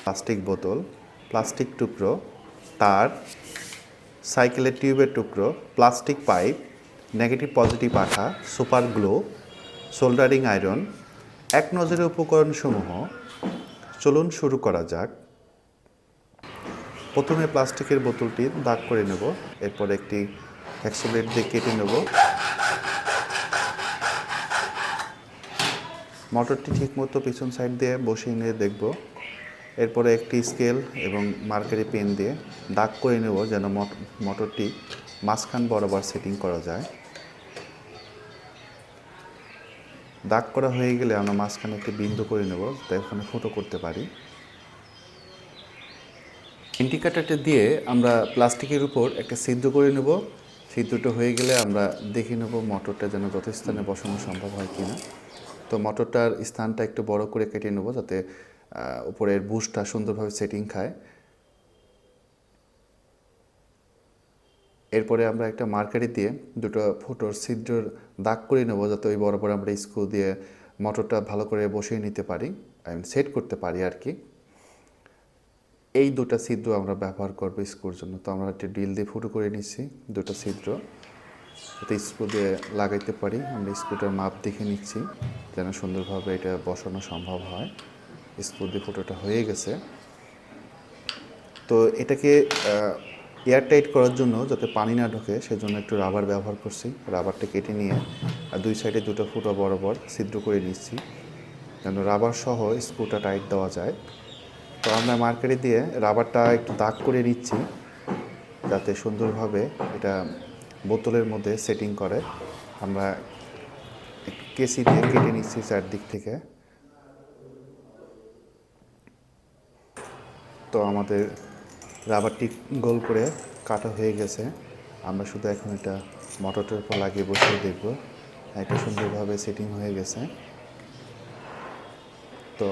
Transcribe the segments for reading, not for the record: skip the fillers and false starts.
Plastic বোতল, plastic টুকরো, তার, সাইকেলের টিউবের টুকরো, প্লাস্টিক পাইপ, নেগেটিভ পজিটিভ আঠা, সুপার গ্লো, সোল্ডারিং আয়রন, এক নজরে উপকরণসমূহ। চলুন শুরু করা যাক। প্রথমে প্লাস্টিকের বোতলটি দাগ করে নেব, এরপর একটি হ্যাকসো ব্লেড দিয়ে কেটে নেব। মোটরটি ঠিকমতো পিছন সাইড দিয়ে বসিয়ে নিয়ে দেখব। এরপরে একটি স্কেল এবং মার্কারি পেন দিয়ে দাগ করে নেব, যেন মোটরটি মাঝখান বরাবর সেটিং করা যায়। দাগ করা হয়ে গেলে আমরা মাঝখানে একটি বিন্দু করে নেব, যাতে ওখানে ফুটো করতে পারি। ইন্ডিকেটরটা দিয়ে আমরা প্লাস্টিকের উপর একটা ছিদ্র করে নেব। ছিদ্রটা হয়ে গেলে আমরা দেখে নেব মোটরটা যেন যথাস্থানে বসানো সম্ভব হয় কিনা। তো মোটরটার স্থানটা একটু বড় করে কেটে নেব, যাতে উপরের বুশটা সুন্দরভাবে সেটিং খায়। এরপরে আমরা একটা মার্কারি দিয়ে দুটো ফুটোর ছিদ্রর দাগ করে নেব, যাতে ওই বরাবর আমরা স্ক্রু দিয়ে মোটরটা ভালো করে বসিয়ে নিতে পারি, সেট করতে পারি আর কি। এই দুটো ছিদ্র আমরা ব্যবহার করব স্ক্রুর জন্য। তো আমরা একটা ড্রিল দিয়ে ফুটো করে নিচ্ছি দুটো ছিদ্র, যাতে স্ক্রু দিয়ে লাগাইতে পারি। আমরা স্ক্রুটার মাপ দেখে নিচ্ছি, যেন সুন্দরভাবে এটা বসানো সম্ভব হয়। স্ক্রু দিয়ে ফুটোটা হয়ে গেছে। তো এটাকে এয়ার টাইট করার জন্য, যাতে পানি না ঢোকে, সেজন্য একটু রাবার ব্যবহার করছি। রাবারটা কেটে নিয়ে দুই সাইডে দুটো ফুটো বরাবর ছিদ্র করে নিচ্ছি, যেন রাবার সহ স্ক্রুটা টাইট দেওয়া যায়। তো আমরা মার্কারি দিয়ে রাবারটা একটু দাগ করে নিচ্ছি, যাতে সুন্দরভাবে এটা বোতলের মধ্যে সেটিং করে। আমরা একটু কেসি দিয়ে কেটে নিচ্ছি চারদিক থেকে। তো আমাদের রাবারটি গোল করে কাটা হয়ে গেছে। আমরা শুধু এখন এটা মোটরটার উপর লাগিয়ে বসিয়ে দেখব। এটা সুন্দরভাবে সেটিং হয়ে গেছে। তো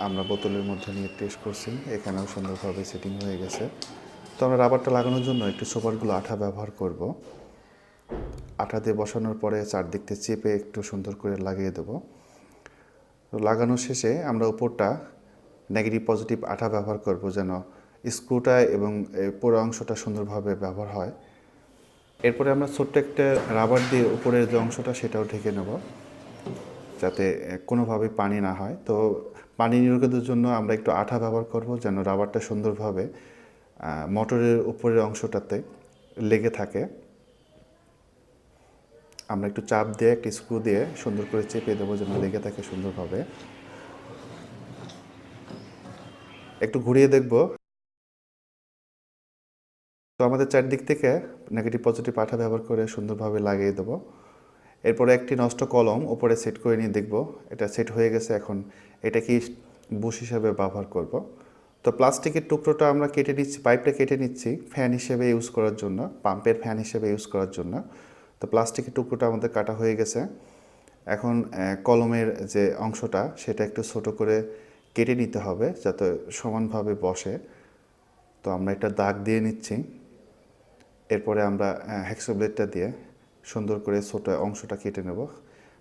আমরা বোতলের মধ্যে নিয়ে টেস্ট করছি, এখানেও সুন্দরভাবে সেটিং হয়ে গেছে। তো আমরা রাবারটা লাগানোর জন্য একটু সুপারগুলো আঠা ব্যবহার করব। আঠা দিয়ে বসানোর পরে চারদিকতে চেপে একটু সুন্দর করে লাগিয়ে দেব। তো লাগানো শেষে আমরা উপরটা নেগেটিভ পজিটিভ আঠা ব্যবহার করব, যেন স্ক্রুটা এবং পুরো অংশটা সুন্দরভাবে ব্যবহার হয়। এরপরে আমরা ছোট্ট একটা রাবার দিয়ে উপরের যে অংশটা সেটাও ঢেকে নেব, যাতে কোনোভাবেই পানি না হয়। তো পানি নির্গতের জন্য আমরা একটু আঠা ব্যবহার করব, যেন রাবারটা সুন্দরভাবে মোটরের উপরের অংশটাতে লেগে থাকে। আমরা একটু চাপ দিয়ে একটি স্ক্রু দিয়ে সুন্দর করে চেপে দেবো, যেন লেগে থাকে সুন্দরভাবে। একটু ঘুরিয়ে দেখব। তো আমাদের চারদিক থেকে নেগেটিভ পজিটিভ আঠা ব্যবহার করে সুন্দরভাবে লাগিয়ে দেবো। এরপরে একটি নষ্ট কলম উপরে সেট করে নিয়ে দেখব এটা সেট হয়ে গেছে। এখন এটা কি বুশ হিসাবে ব্যবহার করব। তো প্লাস্টিকের টুকরোটা আমরা কেটে নিচ্ছি, পাইপটা কেটে নিচ্ছি ফ্যান হিসেবে ইউজ করার জন্য, পাম্পের ফ্যান হিসেবে ইউজ করার জন্য। তো প্লাস্টিকের টুকরোটা আমাদের কাটা হয়ে গেছে। এখন কলমের যে অংশটা সেটা একটু ছোট করে কেটে নিতে হবে, যাতে সমানভাবে বসে। তো আমরা একটা দাগ দিয়ে নিচ্ছি। এরপরে আমরা হ্যাকসো ব্লেডটা দিয়ে সুন্দর করে ছোটো অংশটা কেটে নেব।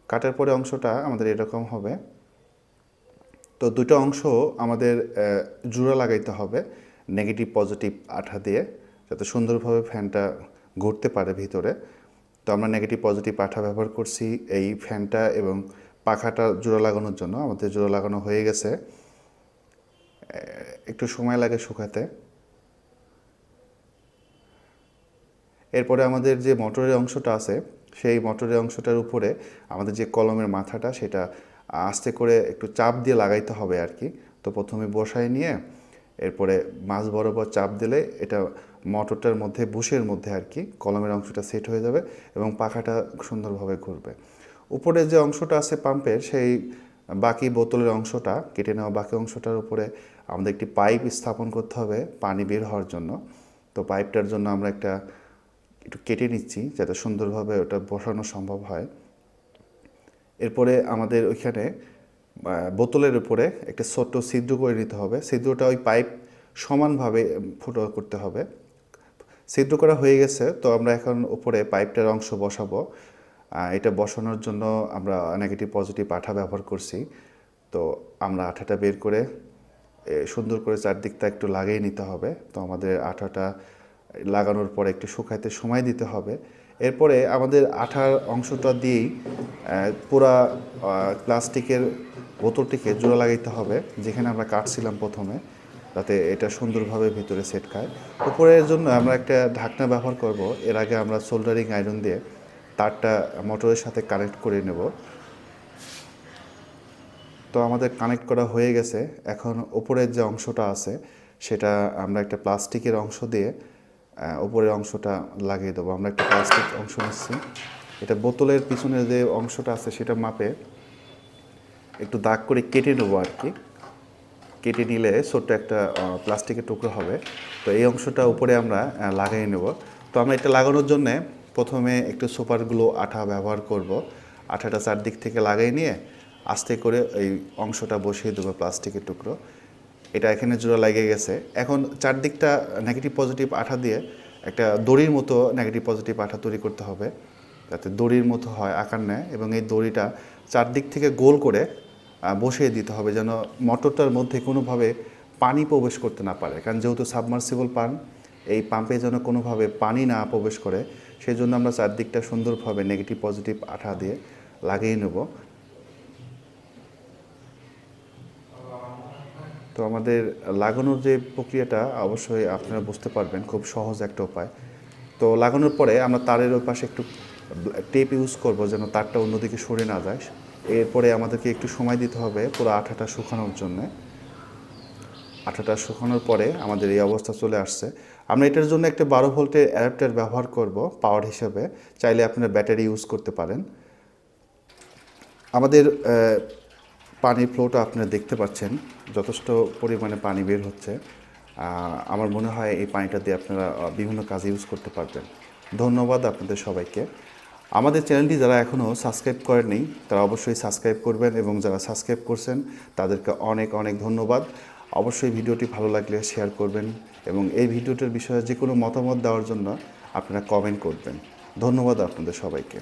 কাটার পরে অংশটা আমাদের এরকম হবে। তো দুটো অংশ আমাদের জোড়া লাগাইতে হবে নেগেটিভ পজিটিভ আঠা দিয়ে, যাতে সুন্দরভাবে ফ্যানটা ঘুরতে পারে ভিতরে। তো আমরা নেগেটিভ পজিটিভ আঠা ব্যবহার করছি এই ফ্যানটা এবং পাখাটা জোড়া লাগানোর জন্য। আমাদের জোড়া লাগানো হয়ে গেছে, একটু সময় লাগে শুকাতে। এরপরে আমাদের যে মোটরের অংশটা আছে, সেই মোটরের অংশটার উপরে আমাদের যে কলমের মাথাটা, সেটা আস্তে করে একটু চাপ দিয়ে লাগাইতে হবে আর কি। তো প্রথমে বসায় নিয়ে এরপরে মাঝ বরাবর চাপ দিলে এটা মোটরটার মধ্যে, বুশের মধ্যে আর কি, কলমের অংশটা সেট হয়ে যাবে এবং পাখাটা সুন্দরভাবে ঘুরবে। উপরে যে অংশটা আছে পাম্পের, সেই বাকি বোতলের অংশটা, কেটে নেওয়া বাকি অংশটার উপরে আমাদের একটি পাইপ স্থাপন করতে হবে পানি বের হওয়ার জন্য। তো পাইপটার জন্য আমরা একটু কেটে নিচ্ছি, যাতে সুন্দরভাবে ওটা বসানো সম্ভব হয়। এরপরে আমাদের ওইখানে বোতলের উপরে একটা ছোট্ট ছিদ্র করে নিতে হবে। ছিদ্রটা ওই পাইপ সমানভাবে ফুটো করতে হবে। ছিদ্র করা হয়ে গেছে। তো আমরা এখন উপরে পাইপটার অংশ বসাবো। এটা বসানোর জন্য আমরা নেগেটিভ পজিটিভ আঠা ব্যবহার করছি। তো আমরা আঠাটা বের করে সুন্দর করে চারদিকটা একটু লাগিয়ে নিতে হবে। তো আমাদের আঠাটা লাগানোর পরে একটু শুকাইতে সময় দিতে হবে। এরপরে আমাদের আঠার অংশটা দিয়েই পুরা প্লাস্টিকের বোতলটিকে জোড়া লাগাইতে হবে, যেখানে আমরা কাটছিলাম প্রথমে, যাতে এটা সুন্দরভাবে ভিতরে সেট খায়। উপরের জন্য আমরা একটা ঢাকনা ব্যবহার করব। এর আগে আমরা সোল্ডারিং আয়রন দিয়ে তারটা মোটরের সাথে কানেক্ট করে নেব। তো আমাদের কানেক্ট করা হয়ে গেছে। এখন উপরের যে অংশটা আছে সেটা আমরা একটা প্লাস্টিকের অংশ দিয়ে উপরের অংশটা লাগিয়ে দেবো। আমরা একটা প্লাস্টিক অংশ নিচ্ছি, এটা বোতলের পিছনের যে অংশটা আছে সেটা মাপে একটু দাগ করে কেটে নেবো আর কি। কেটে নিলে ছোট্ট একটা প্লাস্টিকের টুকরো হবে। তো এই অংশটা উপরে আমরা লাগিয়ে নেব। তো আমরা এটা লাগানোর জন্য প্রথমে একটু সুপার গ্লু আঠা ব্যবহার করব। আঠাটা চারদিক থেকে লাগিয়ে নিয়ে আস্তে করে এই অংশটা বসিয়ে দেবো প্লাস্টিকের টুকরো। এটা এখানে জোড়া লেগে গেছে। এখন চারদিকটা নেগেটিভ পজিটিভ আঠা দিয়ে একটা দড়ির মতো নেগেটিভ পজিটিভ আঠা তৈরি করতে হবে, যাতে দড়ির মতো হয়, আকার নেয়। এবং এই দড়িটা চারদিক থেকে গোল করে বসিয়ে দিতে হবে, যেন মোটরটার মধ্যে কোনোভাবে পানি প্রবেশ করতে না পারে। কারণ যেহেতু সাবমার্সিবল পাম্প, এই পাম্পে যেন কোনোভাবে পানি না প্রবেশ করে, সেই জন্য আমরা চারদিকটা সুন্দরভাবে নেগেটিভ পজিটিভ আঠা দিয়ে লাগিয়ে নেব। তো আমাদের লাগানোর যে প্রক্রিয়াটা অবশ্যই আপনারা বুঝতে পারবেন, খুব সহজ একটা উপায়। তো লাগানোর পরে আমরা তারের ওই পাশে একটু টেপ ইউজ করব, যেন তারটা অন্যদিকে সরে না যায়। এরপরে আমাদেরকে একটু সময় দিতে হবে পুরো আঠাটা শুকানোর জন্য। আঠাটা শুকানোর পরে আমাদের এই অবস্থা চলে আসছে। আমরা এটার জন্য একটা 12 ভোল্টের অ্যাডাপ্টার ব্যবহার করব পাওয়ার হিসেবে। চাইলে আপনারা ব্যাটারি ইউজ করতে পারেন। আমাদের পানির ফ্লোটা আপনারা দেখতে পাচ্ছেন, যথেষ্ট পরিমাণে পানি বের হচ্ছে। আমার মনে হয় এই পানিটা দিয়ে আপনারা বিভিন্ন কাজে ইউজ করতে পারবেন। ধন্যবাদ আপনাদের সবাইকে। আমাদের চ্যানেলটি যারা এখনও সাবস্ক্রাইব করেননি তারা অবশ্যই সাবস্ক্রাইব করবেন, এবং যারা সাবস্ক্রাইব করছেন তাদেরকে অনেক অনেক ধন্যবাদ। অবশ্যই ভিডিওটি ভালো লাগলে শেয়ার করবেন, এবং এই ভিডিওটির বিষয়ে যে কোনো মতামত দেওয়ার জন্য আপনারা কমেন্ট করবেন। ধন্যবাদ আপনাদের সবাইকে।